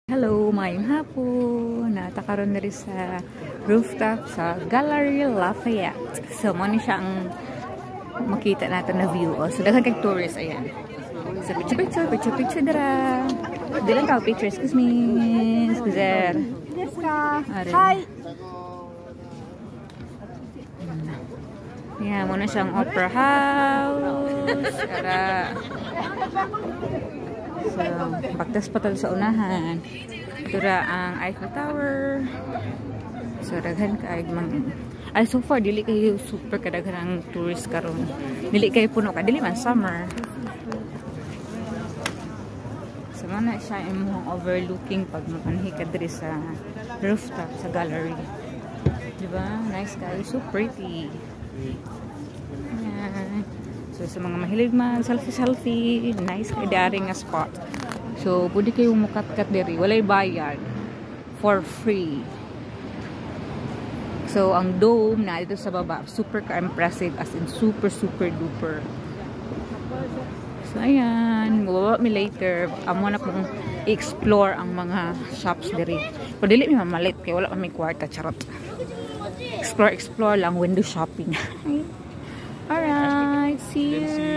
Hello, mayong hapon. Natakaroon na rin sa rooftop sa Gallery Lafayette. So, muna siya ang makita natin na view. So, daghan kay tourist, ayan. So, picture dara. Dilan ka, picture. Excuse me. Excuse Hi. Ayan, muna siyang opera house. Tara. So, pagtas patal sa unahan. Tura ang Eiffel Tower. So, daghan ka ay, so far, dili kayo super kadaghan ang tourist karon. Dili kayo puno ka. Dili man, summer. So, mana siya imong overlooking pag mapanhi ka diri sa rooftop, sa gallery. Diba? Nice guys. So pretty. Ayan. So, sa mga mahilig man, selfie, nice kay daring nga spot. So, pwede kayo mukat-kat diri. Walay bayad. For free. So, ang dome na dito sa baba, super ka-impressive. As in, super duper. So, ayan. Mababa mi later. Amo na pong explore ang mga shops diri. Pero dili mi mamalit. Kaya wala kami kwarta. Charot. Explore lang. Window shopping. Alright. See you.